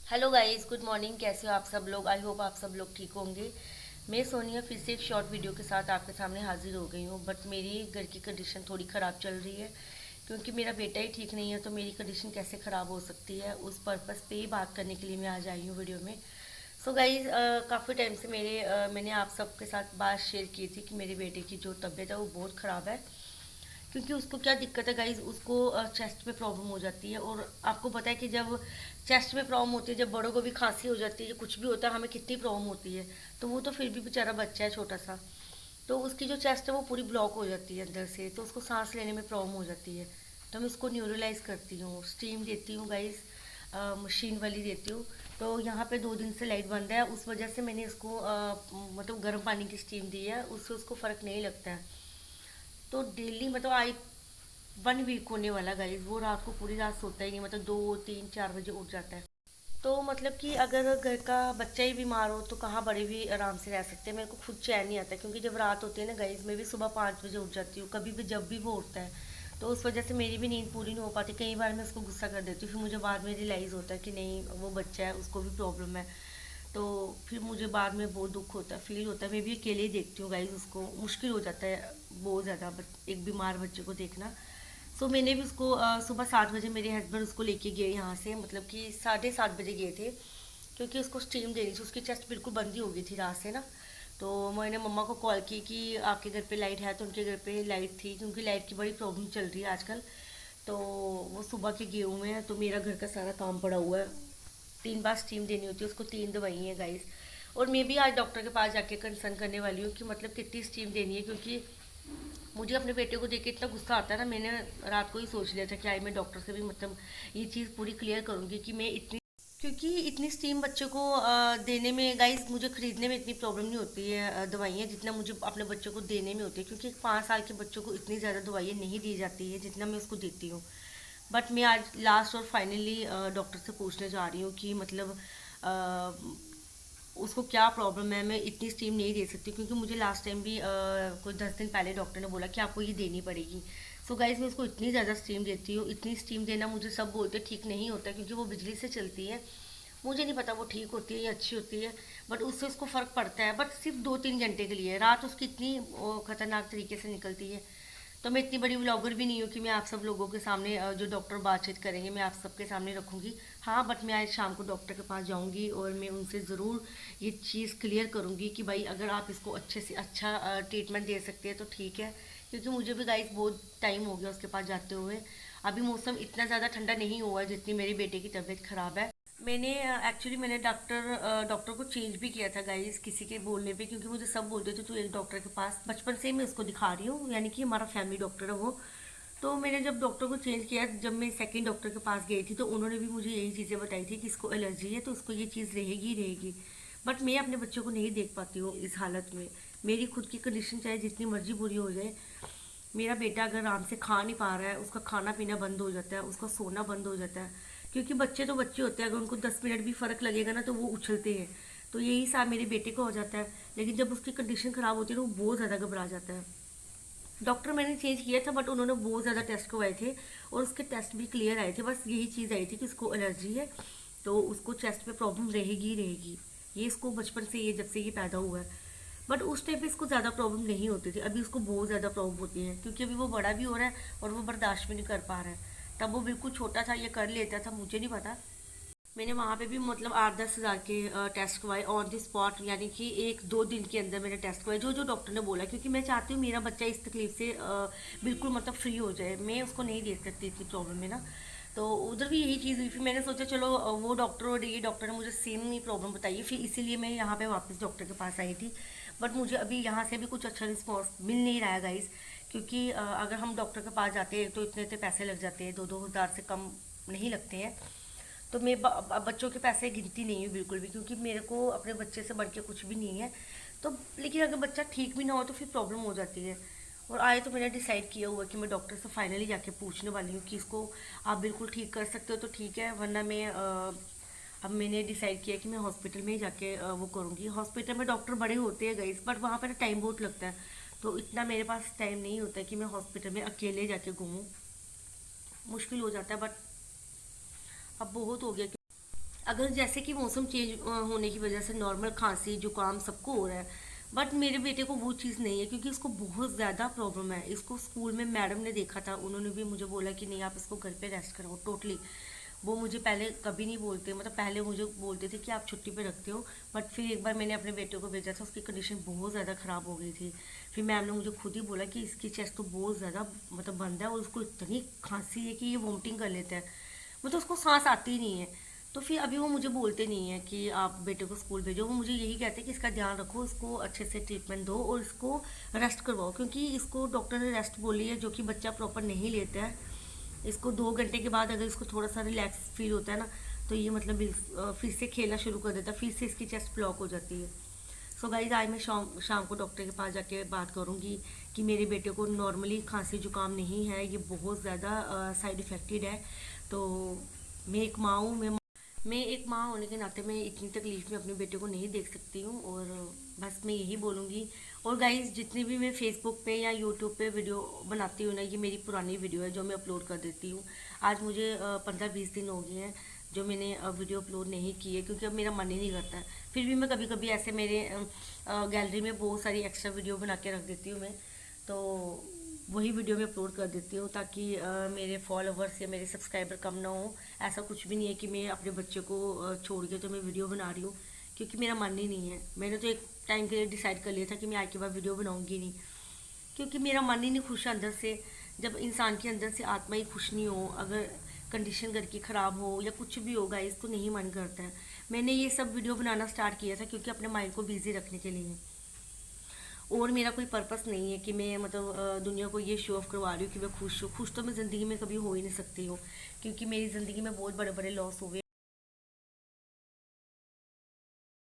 Hello guys, good morning. कैसे हो आप सब लोग? आई होप आप सब लोग ठीक होंगे। मैं सोनिया फिर से एक शॉर्ट वीडियो के साथ आपके सामने हाजिर हो गई हूँ। बट मेरी घर की कंडीशन थोड़ी ख़राब चल रही है, क्योंकि मेरा बेटा ही ठीक नहीं है। तो मेरी कंडीशन कैसे ख़राब हो सकती है, उस पर्पज़ पे ही बात करने के लिए मैं आज आई हूँ वीडियो में। सो गाइज, काफ़ी टाइम से मैंने आप सबके साथ बात शेयर की थी कि मेरे बेटे की जो तबीयत है वो बहुत ख़राब है। क्योंकि उसको क्या दिक्कत है गाइज, उसको चेस्ट में प्रॉब्लम हो जाती है। और आपको पता है कि जब चेस्ट में प्रॉब्लम होती है, जब बड़ों को भी खांसी हो जाती है, कुछ भी होता है, हमें कितनी प्रॉब्लम होती है। तो वो तो फिर भी बेचारा बच्चा है छोटा सा। तो उसकी जो चेस्ट है वो पूरी ब्लॉक हो जाती है अंदर से, तो उसको सांस लेने में प्रॉब्लम हो जाती है। तो मैं उसको न्यूरोलाइज करती हूँ, स्टीम देती हूँ गाइज, मशीन वाली देती हूँ। तो यहाँ पे 2 दिन से लाइट बंद है, उस वजह से मैंने इसको मतलब गर्म पानी की स्टीम दी है, उससे उसको फ़र्क नहीं लगता है। तो डेली मतलब आई 1 वीक होने वाला गाइज, वो रात को पूरी रात सोता ही नहीं, मतलब 2 3 4 बजे उठ जाता है। तो मतलब कि अगर घर का बच्चा ही बीमार हो तो कहाँ बड़े भी आराम से रह सकते हैं। मेरे को खुद चैन नहीं आता, क्योंकि जब रात होती है ना गाइज, मैं भी सुबह 5 बजे उठ जाती हूँ, कभी भी जब भी वो उठता है। तो उस वजह से मेरी भी नींद पूरी नहीं हो पाती। कई बार मैं उसको गुस्सा कर देती हूँ, फिर मुझे बाद में रियलाइज़ होता है कि नहीं, वो बच्चा है, उसको भी प्रॉब्लम है। तो फिर मुझे बाद में बहुत दुख होता है, फील होता है। मैं भी अकेले ही देखती हूँ गाइज, उसको मुश्किल हो जाता है बहुत ज़्यादा एक बीमार बच्चे को देखना। सो मैंने भी उसको सुबह 7 बजे मेरे हस्बैंड उसको लेके गए यहाँ से, मतलब कि 7:30 बजे गए थे, क्योंकि उसको स्टीम देनी थी। उसकी चेस्ट बिल्कुल बंद ही हो गई थी रात से ना। तो मैंने मम्मा को कॉल की कि आपके घर पे लाइट है, तो उनके घर पे लाइट थी, क्योंकि लाइट की बड़ी प्रॉब्लम चल रही है आजकल। तो वो सुबह के गए हुए हैं, तो मेरा घर का सारा काम पड़ा हुआ है। 3 बार स्टीम देनी होती है उसको, 3 दवाई है गाइस। और मैं भी आज डॉक्टर के पास जाके कंसर्न करने वाली हूँ कि मतलब कितनी स्टीम देनी है, क्योंकि मुझे अपने बेटे को देख के इतना गुस्सा आता है ना। मैंने रात को ही सोच लिया था कि आज मैं डॉक्टर से भी मतलब ये चीज़ पूरी क्लियर करूँगी कि मैं इतनी, क्योंकि इतनी स्टीम बच्चे को देने में गाइस, मुझे खरीदने में इतनी प्रॉब्लम नहीं होती है दवाइयाँ, जितना मुझे अपने बच्चों को देने में होती है। क्योंकि 5 साल के बच्चों को इतनी ज़्यादा दवाइयाँ नहीं दी जाती है जितना मैं उसको देती हूँ। बट मैं आज लास्ट और फाइनली डॉक्टर से पूछने जा रही हूँ कि मतलब उसको क्या प्रॉब्लम है। मैं इतनी स्टीम नहीं दे सकती, क्योंकि मुझे लास्ट टाइम भी कोई 10 दिन पहले डॉक्टर ने बोला कि आपको ये देनी पड़ेगी। सो गाइज, मैं उसको इतनी ज़्यादा स्टीम देती हूँ। इतनी स्टीम देना मुझे सब बोलते ठीक नहीं होता, क्योंकि वो बिजली से चलती है। मुझे नहीं पता वो ठीक होती है या अच्छी होती है, बट उससे उसको फ़र्क पड़ता है, बट सिर्फ 2 3 घंटे के लिए। रात उसकी इतनी खतरनाक तरीके से निकलती है। तो मैं इतनी बड़ी व्लॉगर भी नहीं हूँ कि मैं आप सब लोगों के सामने जो डॉक्टर बातचीत करेंगे मैं आप सबके सामने रखूँगी। हाँ, बट मैं आज शाम को डॉक्टर के पास जाऊँगी और मैं उनसे ज़रूर ये चीज़ क्लियर करूँगी कि भाई अगर आप इसको अच्छे से अच्छा ट्रीटमेंट दे सकते हैं तो ठीक है। क्योंकि मुझे भी गाइस बहुत टाइम हो गया उसके पास जाते हुए। अभी मौसम इतना ज़्यादा ठंडा नहीं हुआ है जितनी मेरे बेटे की तबीयत ख़राब है। मैंने एक्चुअली मैंने डॉक्टर को चेंज भी किया था गाइस, किसी के बोलने पे, क्योंकि मुझे सब बोलते थे तू एक डॉक्टर के पास, बचपन से ही मैं उसको दिखा रही हूँ, यानी कि हमारा फैमिली डॉक्टर है वो। तो मैंने जब डॉक्टर को चेंज किया, जब मैं सेकंड डॉक्टर के पास गई थी, तो उन्होंने भी मुझे यही चीज़ें बताई थी कि इसको एलर्जी है, तो उसको ये चीज़ रहेगी ही रहेगी। बट मैं अपने बच्चों को नहीं देख पाती हूँ इस हालत में। मेरी खुद की कंडीशन चाहे जितनी मर्जी बुरी हो जाए, मेरा बेटा अगर आराम से खा नहीं पा रहा है, उसका खाना पीना बंद हो जाता है, उसका सोना बंद हो जाता है। क्योंकि बच्चे तो बच्चे होते हैं, अगर उनको 10 मिनट भी फ़र्क लगेगा ना तो वो उछलते हैं। तो यही सा मेरे बेटे को हो जाता है। लेकिन जब उसकी कंडीशन ख़राब होती है ना, वो बहुत ज़्यादा घबरा जाता है। डॉक्टर मैंने चेंज किया था, बट उन्होंने बहुत ज़्यादा टेस्ट करवाए थे, और उसके टेस्ट भी क्लियर आए थे। बस यही चीज़ आई थी कि उसको एलर्जी है, तो उसको चेस्ट में प्रॉब्लम रहेगी ही रहेगी। ये इसको बचपन से, ये जब से ये पैदा हुआ है। बट उस टाइम पे इसको ज़्यादा प्रॉब्लम नहीं होती थी, अभी उसको बहुत ज़्यादा प्रॉब्लम होती है, क्योंकि अभी वो बड़ा भी हो रहा है और वो बर्दाश्त भी नहीं कर पा रहा है। तब वो बिल्कुल छोटा था, ये कर लेता था, मुझे नहीं पता। मैंने वहाँ पे भी मतलब 8 10 हज़ार के टेस्ट करवाए ऑन द स्पॉट, यानी कि 1 2 दिन के अंदर मैंने टेस्ट करवाए, जो जो डॉक्टर ने बोला, क्योंकि मैं चाहती हूँ मेरा बच्चा इस तकलीफ से बिल्कुल मतलब फ्री हो जाए। मैं उसको नहीं देख सकती इतनी प्रॉब्लम है ना। तो उधर भी यही चीज़ हुई, फिर मैंने सोचा चलो वो डॉक्टर और ये डॉक्टर ने मुझे सेम ही प्रॉब्लम बताई है, फिर इसीलिए मैं यहाँ पे वापस डॉक्टर के पास आई थी। बट मुझे अभी यहाँ से भी कुछ अच्छा रिस्पॉन्स मिल नहीं रहा है गाइस, क्योंकि अगर हम डॉक्टर के पास जाते हैं तो इतने इतने पैसे लग जाते हैं, 2 2 हज़ार से कम नहीं लगते हैं। तो मैं बच्चों के पैसे गिनती नहीं हूँ बिल्कुल भी, क्योंकि मेरे को अपने बच्चे से बढ़ के कुछ भी नहीं है। तो लेकिन अगर बच्चा ठीक भी ना हो तो फिर प्रॉब्लम हो जाती है। और आए तो मैंने डिसाइड किया हुआ है कि मैं डॉक्टर से फाइनली जाके पूछने वाली हूँ कि इसको आप बिल्कुल ठीक कर सकते हो तो ठीक है, वरना मैं अब मैंने डिसाइड किया कि मैं हॉस्पिटल में ही जाके वो करूँगी। हॉस्पिटल में डॉक्टर बड़े होते हैं गई, बट वहाँ पर टाइम बहुत लगता है। तो इतना मेरे पास टाइम नहीं होता है कि मैं हॉस्पिटल में अकेले जाके घूमूँ, मुश्किल हो जाता है। बट अब बहुत हो गया। अगर जैसे कि मौसम चेंज होने की वजह से नॉर्मल खांसी जुकाम सबको हो रहा है, बट मेरे बेटे को वो चीज़ नहीं है, क्योंकि इसको बहुत ज़्यादा प्रॉब्लम है। इसको स्कूल में मैडम ने देखा था, उन्होंने भी मुझे बोला कि नहीं आप इसको घर पे रेस्ट कराओ टोटली। वो मुझे पहले कभी नहीं बोलते, मतलब पहले मुझे बोलते थे कि आप छुट्टी पे रखते हो, बट फिर एक बार मैंने अपने बेटे को भेजा था, उसकी कंडीशन बहुत ज़्यादा ख़राब हो गई थी। फिर मैम ने मुझे खुद ही बोला कि इसकी चेस्ट तो बहुत ज़्यादा मतलब बंद है, और उसको इतनी खांसी है कि ये वॉमिटिंग कर लेता है, मतलब उसको सांस आती ही नहीं है। तो फिर अभी वो मुझे बोलते नहीं है कि आप बेटे को स्कूल भेजो, वो मुझे यही कहते हैं कि इसका ध्यान रखो, इसको अच्छे से ट्रीटमेंट दो और इसको रेस्ट करवाओ, क्योंकि इसको डॉक्टर ने रेस्ट बोली है, जो कि बच्चा प्रॉपर नहीं लेता है। इसको 2 घंटे के बाद अगर इसको थोड़ा सा रिलैक्स फील होता है ना, तो ये मतलब फिर से खेलना शुरू कर देता है, फिर से इसकी चेस्ट ब्लॉक हो जाती है। सो गाइज आज मैं शाम शाम को डॉक्टर के पास जाके बात करूँगी कि मेरे बेटे को नॉर्मली खांसी जुकाम नहीं है, ये बहुत ज़्यादा साइड इफ़ेक्टेड है। तो मैं एक माँ हूँ, मैं एक माँ होने के नाते मैं इतनी तकलीफ में अपने बेटे को नहीं देख सकती हूँ, और बस मैं यही बोलूँगी। और गाइस जितनी भी मैं फेसबुक पे या यूट्यूब पे वीडियो बनाती हूँ ना, ये मेरी पुरानी वीडियो है जो मैं अपलोड कर देती हूँ। आज मुझे 15-20 दिन हो गए हैं जो मैंने वीडियो अपलोड नहीं की है, क्योंकि अब मेरा मन ही नहीं करता है। फिर भी मैं कभी कभी ऐसे मेरे गैलरी में बहुत सारी एक्स्ट्रा वीडियो बना के रख देती हूँ मैं, तो वही वीडियो मैं अपलोड कर देती हूँ, ताकि मेरे फॉलोवर्स या मेरे सब्सक्राइबर कम ना हो। ऐसा कुछ भी नहीं है कि मैं अपने बच्चे को छोड़ के तो मैं वीडियो बना रही हूँ, क्योंकि मेरा मन ही नहीं है। मैंने तो एक टाइम के लिए डिसाइड कर लिया था कि मैं आज के बाद वीडियो बनाऊंगी नहीं, क्योंकि मेरा मन ही नहीं खुश है अंदर से। जब इंसान के अंदर से आत्मा ही खुश नहीं हो, अगर कंडीशन घर की ख़राब हो या कुछ भी होगा, इसको नहीं मन करता है। मैंने ये सब वीडियो बनाना स्टार्ट किया था क्योंकि अपने माइंड को बिजी रखने के लिए, और मेरा कोई पर्पस नहीं है कि मैं मतलब दुनिया को ये शो ऑफ करवा रही हूँ कि मैं खुश हूँ। खुश तो मैं ज़िंदगी में कभी हो ही नहीं सकती हूँ, क्योंकि मेरी ज़िंदगी में बहुत बड़े बड़े लॉस हुए।